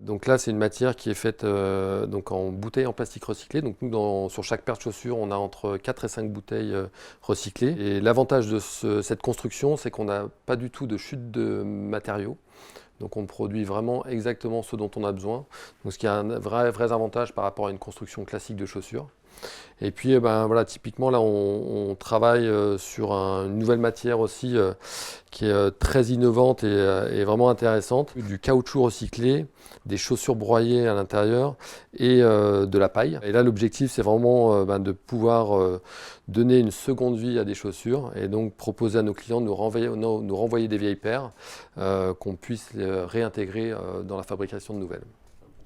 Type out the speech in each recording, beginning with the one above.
Donc là, c'est une matière qui est faite donc en bouteilles en plastique recyclé. Donc nous, sur chaque paire de chaussures, on a entre 4 et 5 bouteilles recyclées. Et l'avantage de cette construction, c'est qu'on n'a pas du tout de chute de matériaux. Donc on produit vraiment exactement ce dont on a besoin. Donc ce qui a un vrai avantage par rapport à une construction classique de chaussures. Et puis voilà, typiquement là on travaille sur une nouvelle matière aussi qui est très innovante et vraiment intéressante. Du caoutchouc recyclé, des chaussures broyées à l'intérieur et de la paille. Et là l'objectif c'est vraiment de pouvoir donner une seconde vie à des chaussures et donc proposer à nos clients de nous renvoyer des vieilles paires qu'on puisse les réintégrer dans la fabrication de nouvelles.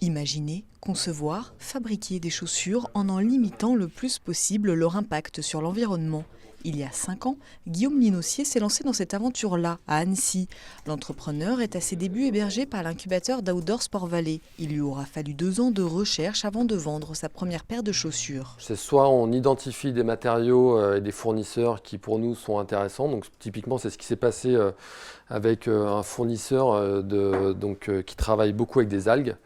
Imaginer, concevoir, fabriquer des chaussures en limitant le plus possible leur impact sur l'environnement. Il y a 5 ans, Guillaume Linossier s'est lancé dans cette aventure-là, à Annecy. L'entrepreneur est à ses débuts hébergé par l'incubateur d'Outdoor Sport Valley. Il lui aura fallu 2 ans de recherche avant de vendre sa première paire de chaussures. C'est soit on identifie des matériaux et des fournisseurs qui pour nous sont intéressants. Donc typiquement c'est ce qui s'est passé avec un fournisseur qui travaille beaucoup avec des algues.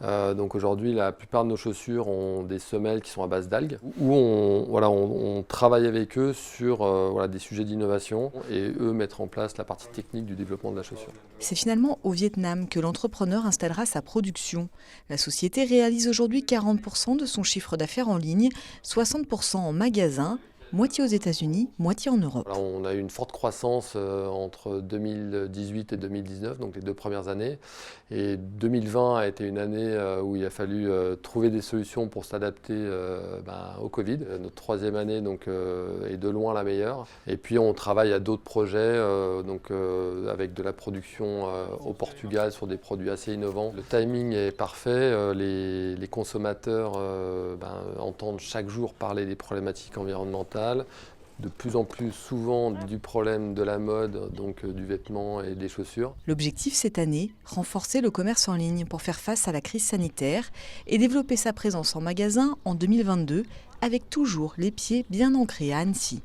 Donc aujourd'hui, la plupart de nos chaussures ont des semelles qui sont à base d'algues, où on travaille avec eux sur des sujets d'innovation et eux mettre en place la partie technique du développement de la chaussure. C'est finalement au Vietnam que l'entrepreneur installera sa production. La société réalise aujourd'hui 40% de son chiffre d'affaires en ligne, 60% en magasin, moitié aux États-Unis, moitié en Europe. Alors, on a eu une forte croissance entre 2018 et 2019, donc les 2 premières années. Et 2020 a été une année où il a fallu trouver des solutions pour s'adapter au Covid. Notre 3e année est de loin la meilleure. Et puis on travaille à d'autres projets, avec de la production au Portugal sur des produits assez innovants. Le timing est parfait. Les consommateurs entendent chaque jour parler des problématiques environnementales. De plus en plus souvent du problème de la mode, donc du vêtement et des chaussures. L'objectif cette année, renforcer le commerce en ligne pour faire face à la crise sanitaire et développer sa présence en magasin en 2022 avec toujours les pieds bien ancrés à Annecy.